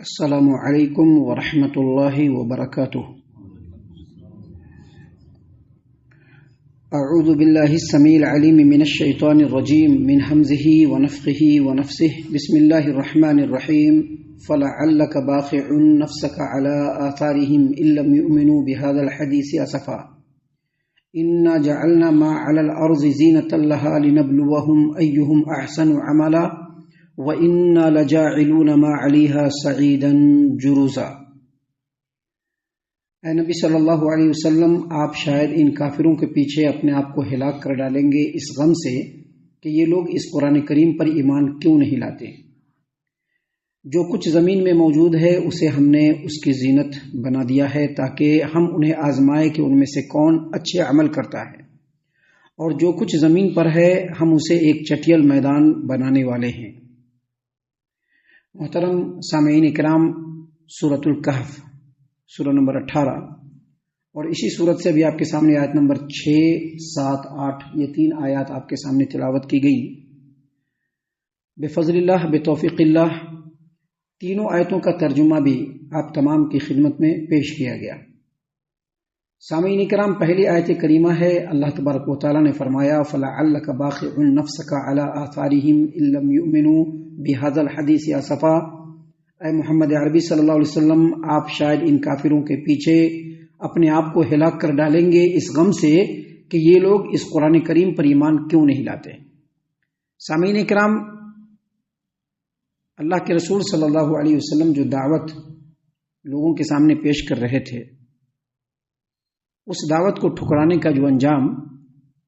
السلام علیکم ورحمۃ اللہ وبرکاتہ۔ اعوذ باللہ السمیع العلیم من الشیطان الرجیم من حمزہ ونفخہ ونفثہ بسم اللہ الرحمن الرحیم فلعلک باخع نفسک علی آثارہم ان لم یؤمنوا بہذا الحدیث اسفا انا جعلنا ما علی الارض زینۃ لها لنبلوہم ایہم احسن عملا وَإِنَّا لَجَاعِلُونَ مَا عَلَيْهَا صَعِيدًا جُرُزًا۔ اے نبی صلی اللہ علیہ وسلم، آپ شاید ان کافروں کے پیچھے اپنے آپ کو ہلاک کر ڈالیں گے اس غم سے کہ یہ لوگ اس قرآن کریم پر ایمان کیوں نہیں لاتے۔ جو کچھ زمین میں موجود ہے اسے ہم نے اس کی زینت بنا دیا ہے تاکہ ہم انہیں آزمائے کہ ان میں سے کون اچھے عمل کرتا ہے، اور جو کچھ زمین پر ہے ہم اسے ایک چٹیل میدان بنانے والے ہیں۔ محترم سامعین اکرام، سورۃ الکہف سورہ نمبر 18 اور اسی سورت سے بھی آپ کے سامنے آیت نمبر 6، 7، 8 یہ 3 آیات آپ کے سامنے تلاوت کی گئی۔ بفضل اللہ، بتوفیق اللہ، تینوں آیتوں کا ترجمہ بھی آپ تمام کی خدمت میں پیش کیا گیا۔ سامعین اکرام، پہلی آیت کریمہ ہے، اللہ تبارک و تعالیٰ نے فرمایا فَلَعَلَّكَ بَاخِعٌ نَفْسَكَ عَلَىٰ آثَارِهِمْ إِن لَّمْ يُؤْمِنُوا بِهَذَا الْحَدِيثِ آسَفًا۔ اے محمد عربی صلی اللہ علیہ وسلم، آپ شاید ان کافروں کے پیچھے اپنے آپ کو ہلاک کر ڈالیں گے اس غم سے کہ یہ لوگ اس قرآن کریم پر ایمان کیوں نہیں لاتے۔ سامعین اکرام، اللہ کے رسول صلی اللہ علیہ وسلم جو دعوت لوگوں کے سامنے پیش کر رہے تھے، اس دعوت کو ٹھکرانے کا جو انجام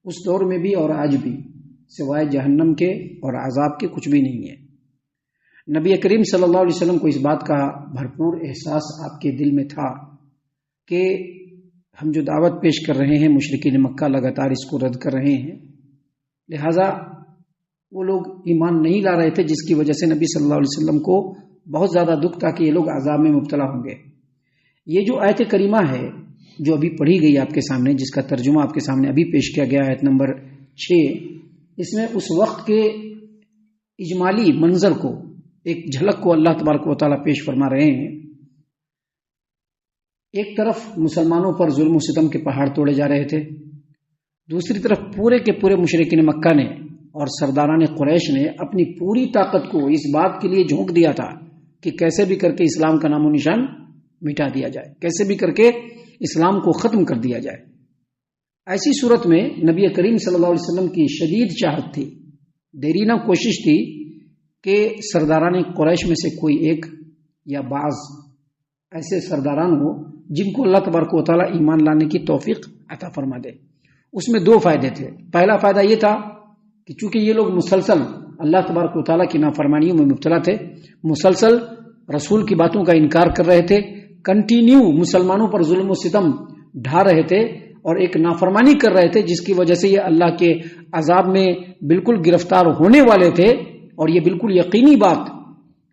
اس دور میں بھی اور آج بھی سوائے جہنم کے اور عذاب کے کچھ بھی نہیں ہے۔ نبی کریم صلی اللہ علیہ وسلم کو اس بات کا بھرپور احساس آپ کے دل میں تھا کہ ہم جو دعوت پیش کر رہے ہیں، مشرکین مکہ لگاتار اس کو رد کر رہے ہیں، لہٰذا وہ لوگ ایمان نہیں لا رہے تھے، جس کی وجہ سے نبی صلی اللہ علیہ وسلم کو بہت زیادہ دکھ تھا کہ یہ لوگ عذاب میں مبتلا ہوں گے۔ یہ جو آیت کریمہ ہے جو ابھی پڑھی گئی آپ کے سامنے، جس کا ترجمہ آپ کے سامنے ابھی پیش کیا گیا، آیت نمبر 6، اس میں اس وقت کے اجمالی منظر کو، ایک جھلک کو اللہ تبارک و تعالیٰ پیش فرما رہے ہیں۔ ایک طرف مسلمانوں پر ظلم و ستم کے پہاڑ توڑے جا رہے تھے، دوسری طرف پورے کے پورے مشرکین مکہ نے اور سرداران قریش نے اپنی پوری طاقت کو اس بات کے لیے جھونک دیا تھا کہ کیسے بھی کر کے اسلام کا نام و نشان مٹا دیا جائے، کیسے بھی کر کے اسلام کو ختم کر دیا جائے۔ ایسی صورت میں نبی کریم صلی اللہ علیہ وسلم کی شدید چاہت تھی، دیرینہ کوشش تھی کہ سرداران قریش میں سے کوئی ایک یا بعض ایسے سرداران ہو جن کو اللہ تبارک و تعالیٰ ایمان لانے کی توفیق عطا فرما دے۔ اس میں 2 فائدے تھے۔ پہلا فائدہ یہ تھا کہ چونکہ یہ لوگ مسلسل اللہ تبارک و تعالیٰ کی نافرمانیوں میں مبتلا تھے، مسلسل رسول کی باتوں کا انکار کر رہے تھے، کنٹینیو مسلمانوں پر ظلم و ستم ڈھا رہے تھے اور ایک نافرمانی کر رہے تھے، جس کی وجہ سے یہ اللہ کے عذاب میں بالکل گرفتار ہونے والے تھے، اور یہ بالکل یقینی بات۔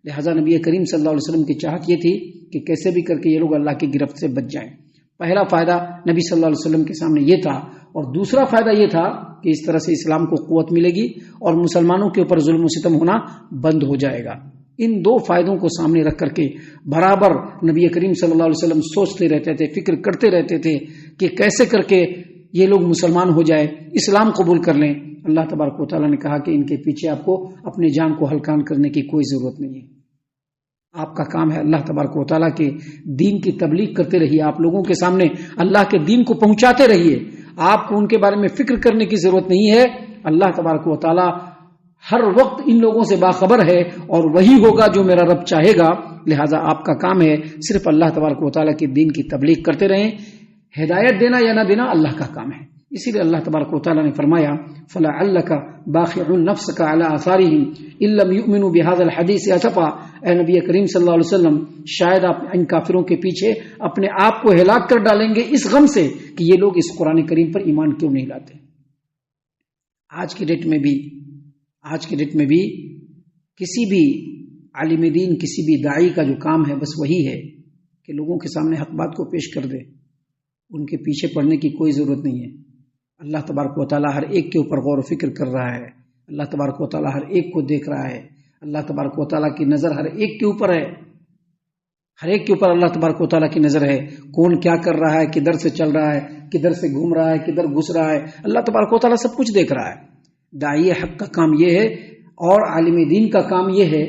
لہذا نبی کریم صلی اللہ علیہ وسلم کی چاہت یہ تھی کہ کیسے بھی کر کے یہ لوگ اللہ کی گرفت سے بچ جائیں۔ پہلا فائدہ نبی صلی اللہ علیہ وسلم کے سامنے یہ تھا، اور دوسرا فائدہ یہ تھا کہ اس طرح سے اسلام کو قوت ملے گی اور مسلمانوں کے اوپر ظلم و ستم ہونا بند ہو جائے گا۔ ان 2 فائدوں کو سامنے رکھ کر کے برابر نبی کریم صلی اللہ علیہ وسلم سوچتے رہتے تھے، فکر کرتے رہتے تھے کہ کیسے کر کے یہ لوگ مسلمان ہو جائے، اسلام قبول کر لیں۔ اللہ تبارک و تعالیٰ نے کہا کہ ان کے پیچھے آپ کو اپنی جان کو ہلکان کرنے کی کوئی ضرورت نہیں ہے۔ آپ کا کام ہے اللہ تبارک و تعالیٰ کے دین کی تبلیغ کرتے رہیے، آپ لوگوں کے سامنے اللہ کے دین کو پہنچاتے رہیے۔ آپ کو ان کے بارے میں فکر کرنے کی ضرورت نہیں ہے۔ اللہ تبارک و تعالیٰ ہر وقت ان لوگوں سے باخبر ہے، اور وہی ہوگا جو میرا رب چاہے گا۔ لہٰذا آپ کا کام ہے صرف اللہ تبارک و تعالیٰ کے دین کی تبلیغ کرتے رہیں۔ ہدایت دینا یا نہ دینا اللہ کا کام ہے۔ اسی لیے اللہ تبارک و تعالیٰ نے فرمایا فَلَعَلَّكَ بَاخِعٌ نَفْسَكَ عَلَىٰ آثَارِهِمْ إِن لَّمْ يُؤْمِنُوا بِهَذَا الْحَدِيثِ أَسَفًا۔ اے نبی کریم صلی اللہ علیہ وسلم، شاید آپ ان کافروں کے پیچھے اپنے آپ کو ہلاک کر ڈالیں گے اس غم سے کہ یہ لوگ اس قرآن کریم پر ایمان کیوں نہیں لاتے۔ آج کی ڈیٹ میں بھی کسی بھی عالم دین، کسی بھی داعی کا جو کام ہے بس وہی ہے کہ لوگوں کے سامنے حق بات کو پیش کر دے، ان کے پیچھے پڑنے کی کوئی ضرورت نہیں ہے۔ اللہ تبارک و تعالیٰ ہر ایک کے اوپر غور و فکر کر رہا ہے، اللہ تبارک و تعالیٰ ہر ایک کو دیکھ رہا ہے، اللہ تبارک و تعالیٰ کی نظر ہر ایک کے اوپر ہے۔ ہر ایک کے اوپر اللہ تبارک و تعالیٰ کی نظر ہے، کون کیا کر رہا ہے، کدھر سے چل رہا ہے، کدھر سے گھوم رہا ہے، کدھر گھس رہا ہے، اللہ تبارک و تعالیٰ سب کچھ دیکھ رہا ہے۔ داعی حق کا کام یہ ہے اور عالم دین کا کام یہ ہے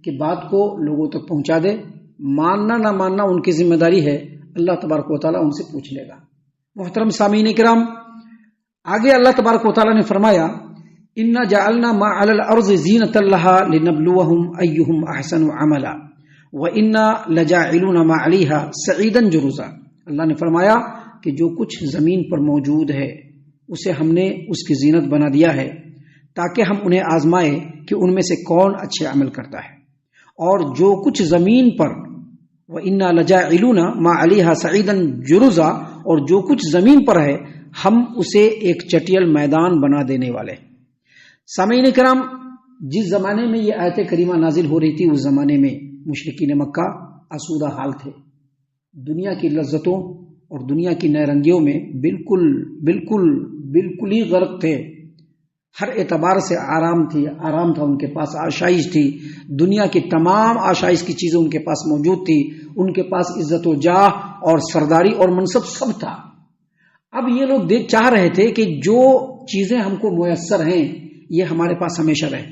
کہ بات کو لوگوں تک پہنچا دے، ماننا نہ ماننا ان کی ذمہ داری ہے، اللہ تبارک و تعالیٰ ان سے پوچھ لے گا۔ محترم سامعین کرام، آگے اللہ تبارک و تعالیٰ نے فرمایا اِنَّا جَعَلْنَا مَا عَلَى الْأَرْضِ زِينَةً لَهَا لِنَبْلُوَهُمْ أَيُّهُمْ أَحْسَنُ عَمَلًا وَإِنَّا لَجَاعِلُونَ مَا عَلَيْهَا سَعِيدًا جُرُزًا۔ اللہ نے فرمایا کہ جو کچھ زمین پر موجود ہے اسے ہم نے اس کی زینت بنا دیا ہے تاکہ ہم انہیں آزمائے کہ ان میں سے کون اچھے عمل کرتا ہے، اور جو کچھ زمین پر وَإِنَّا لَجَاعِلُونَ مَا عَلَيْهَا سَعِيدًا جُرُزًا، اور جو کچھ زمین پر ہے ہم اسے ایک چٹیل میدان بنا دینے والے۔ سامعین کرام، جس زمانے میں یہ آیت کریمہ نازل ہو رہی تھی اس زمانے میں مشرکین مکہ آسودہ حال تھے، دنیا کی لذتوں اور دنیا کی نیرنگیوں میں بالکل ہی غرق تھے۔ ہر اعتبار سے آرام تھا ان کے پاس، آشائش تھی، دنیا کی تمام آشائش کی چیزیں ان کے پاس موجود تھی، ان کے پاس عزت و جاہ اور سرداری اور منصب سب تھا۔ اب یہ لوگ چاہ رہے تھے کہ جو چیزیں ہم کو میسر ہیں یہ ہمارے پاس ہمیشہ رہے،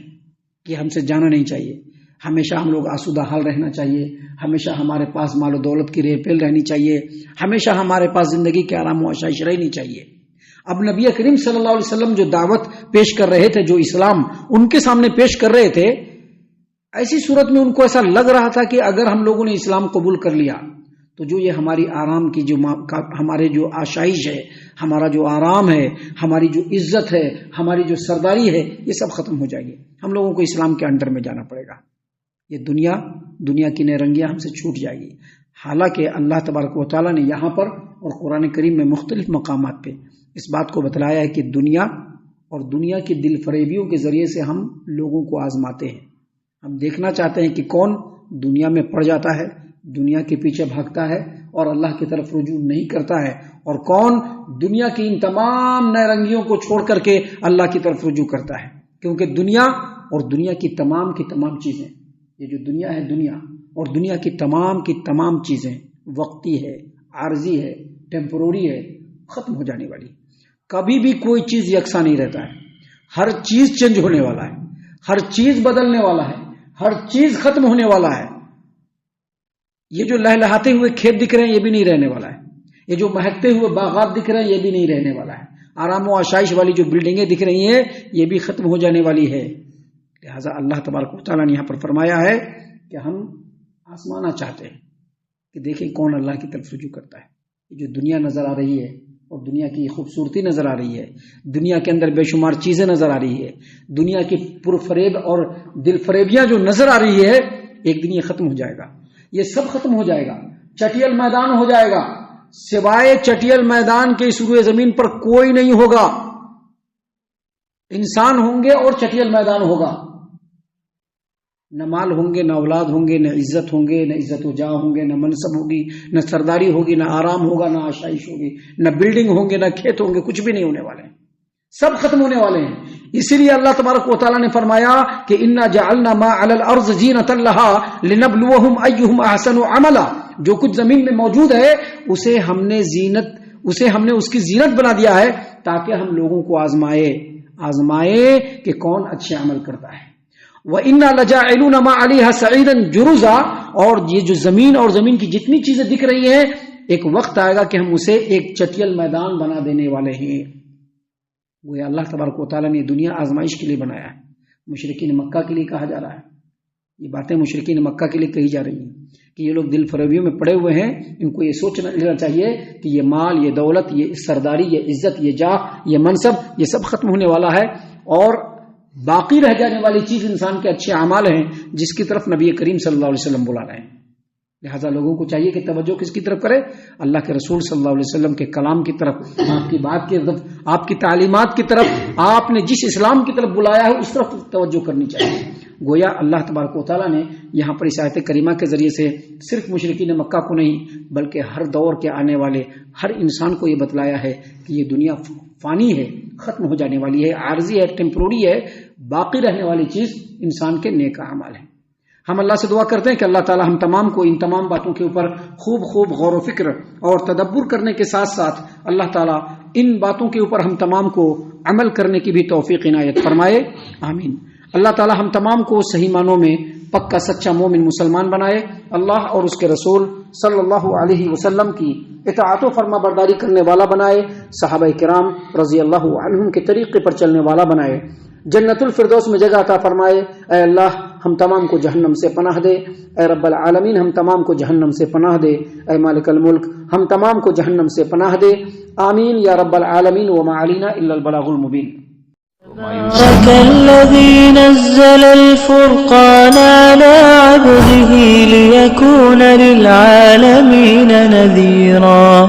کہ ہم سے جانا نہیں چاہیے، ہمیشہ ہم لوگ آسودہ حال رہنا چاہیے، ہمیشہ ہمارے پاس مال و دولت کی ریل پیل رہنی چاہیے، ہمیشہ ہمارے پاس زندگی کے آرام و آشائش رہنی چاہیے۔ اب نبی کریم صلی اللہ علیہ وسلم جو دعوت پیش کر رہے تھے، جو اسلام ان کے سامنے پیش کر رہے تھے، ایسی صورت میں ان کو ایسا لگ رہا تھا کہ اگر ہم لوگوں نے اسلام قبول کر لیا تو جو یہ ہماری آرام کی ہمارے جو آشائش ہے، ہمارا جو آرام ہے، ہماری جو عزت ہے، ہماری جو سرداری ہے، یہ سب ختم ہو جائے گی، ہم لوگوں کو اسلام کے انڈر میں جانا پڑے گا، یہ دنیا کی نیرنگیاں ہم سے چھوٹ جائے گی۔ حالانکہ اللہ تبارک و تعالیٰ نے یہاں پر اور قرآن کریم میں مختلف مقامات پہ اس بات کو بتلایا ہے کہ دنیا اور دنیا کی دل فریبیوں کے ذریعے سے ہم لوگوں کو آزماتے ہیں۔ ہم دیکھنا چاہتے ہیں کہ کون دنیا میں پڑ جاتا ہے، دنیا کے پیچھے بھاگتا ہے اور اللہ کی طرف رجوع نہیں کرتا ہے، اور کون دنیا کی ان تمام نیرنگیوں کو چھوڑ کر کے اللہ کی طرف رجوع کرتا ہے۔ کیونکہ دنیا اور دنیا کی تمام چیزیں، یہ جو دنیا ہے، دنیا اور دنیا کی تمام چیزیں وقتی ہے، عارضی ہے، ٹیمپروری ہے، ختم ہو جانے والی۔ کبھی بھی کوئی چیز یکساں نہیں رہتا ہے، ہر چیز چینج ہونے والا ہے، ہر چیز بدلنے والا ہے، ہر چیز ختم ہونے والا ہے۔ یہ جو لہلہاتے ہوئے کھیت دکھ رہے ہیں یہ بھی نہیں رہنے والا ہے، یہ جو مہکتے ہوئے باغات دکھ رہے ہیں یہ بھی نہیں رہنے والا ہے، آرام و آشائش والی جو بلڈنگیں دکھ رہی ہیں یہ بھی ختم ہو جانے والی ہے۔ لہٰذا اللہ تبارک و تعالیٰ نے یہاں پر فرمایا ہے کہ ہم آزمانا چاہتے ہیں کہ دیکھیں کون اللہ کی طرف رجوع کرتا ہے۔ یہ جو دنیا نظر آ رہی ہے اور دنیا کی خوبصورتی نظر آ رہی ہے، دنیا کے اندر بے شمار چیزیں نظر آ رہی ہے، دنیا کی پرفریب اور دل فریبیاں جو نظر آ رہی ہے، ایک دن یہ ختم ہو جائے گا، یہ سب ختم ہو جائے گا، چٹیل میدان ہو جائے گا، سوائے چٹیل میدان کے اس روئے زمین پر کوئی نہیں ہوگا، انسان ہوں گے اور چٹیل میدان ہوگا، نہ مال ہوں گے، نہ اولاد ہوں گے، نہ عزت ہوں گے، نہ عزت و جاہ ہوں گے، نہ منصب ہوگی، نہ سرداری ہوگی، نہ آرام ہوگا، نہ آشائش ہوگی، نہ بلڈنگ ہوں گے، نہ کھیت ہوں گے، کچھ بھی نہیں ہونے والے ہیں، سب ختم ہونے والے ہیں۔ اسی لیے اللہ تبارک و تعالیٰ نے فرمایا کہ انا جعلنا ما علی الارض زینۃ لها لنبلوہم ایہم احسن عملا، جو کچھ زمین میں موجود ہے اسے ہم نے اس کی زینت بنا دیا ہے تاکہ ہم لوگوں کو آزمائے کہ کون اچھے عمل کرتا ہے۔ وَإِنَّا لَجَاعِلُونَ مَا عَلَيْهَا سَعِيدًا جُرُزًا، اور یہ جو زمین اور زمین کی جتنی چیزیں دکھ رہی ہیں ایک وقت آئے گا کہ ہم اسے ایک چٹیل میدان بنا دینے والے ہیں۔ وہ اللہ تبارک و تعالیٰ نے دنیا آزمائش کے لیے بنایا ہے، مشرکین مکہ کے لیے کہا جا رہا ہے، یہ باتیں مشرکین مکہ کے لیے کہی جا رہی ہیں کہ یہ لوگ دل فریبیوں میں پڑے ہوئے ہیں، ان کو یہ سوچنا لینا چاہیے کہ یہ مال، یہ دولت، یہ سرداری، یہ عزت، یہ جاہ، یہ منصب، یہ سب ختم ہونے والا ہے، اور باقی رہ جانے والی چیز انسان کے اچھے اعمال ہیں جس کی طرف نبی کریم صلی اللہ علیہ وسلم بلا رہے ہیں۔ لہٰذا لوگوں کو چاہیے کہ توجہ کس کی طرف کرے؟ اللہ کے رسول صلی اللہ علیہ وسلم کے کلام کی طرف، آپ کی بات کی طرف، آپ کی تعلیمات کی طرف، آپ نے جس اسلام کی طرف بلایا ہے اس طرف توجہ کرنی چاہیے۔ گویا اللہ تبارک و تعالیٰ نے یہاں پر اس آیت کریمہ کے ذریعے سے صرف مشرکین مکہ کو نہیں بلکہ ہر دور کے آنے والے ہر انسان کو یہ بتلایا ہے کہ یہ دنیا فانی ہے، ختم ہو جانے والی ہے، عارضی ہے، ٹیمپروری ہے، باقی رہنے والی چیز انسان کے نیک اعمال ہیں۔ ہم اللہ سے دعا کرتے ہیں کہ اللہ تعالی ہم تمام کو ان تمام باتوں کے اوپر خوب غور و فکر اور تدبر کرنے کے ساتھ ساتھ اللہ تعالی ان باتوں کے اوپر ہم تمام کو عمل کرنے کی بھی توفیق عنایت فرمائے، آمین۔ اللہ تعالی ہم تمام کو صحیح معنوں میں پکا سچا مومن مسلمان بنائے، اللہ اور اس کے رسول صلی اللہ علیہ وسلم کی اطاعت و فرما برداری کرنے والا بنائے، صحابہ کرام رضی اللہ عنہم کے طریقے پر چلنے والا بنائے، جنت الفردوس میں جگہ عطا فرمائے۔ اے اللہ ہم تمام کو جہنم سے پناہ دے، اے رب العالمین ہم تمام کو جہنم سے پناہ دے، اے مالک الملک ہم تمام کو جہنم سے پناہ دے، آمین یا رب العالمین۔ وما علینا الا البلاغ المبین۔ الذي نزل الفرقان على عبده ليكون للعالمين نذيرا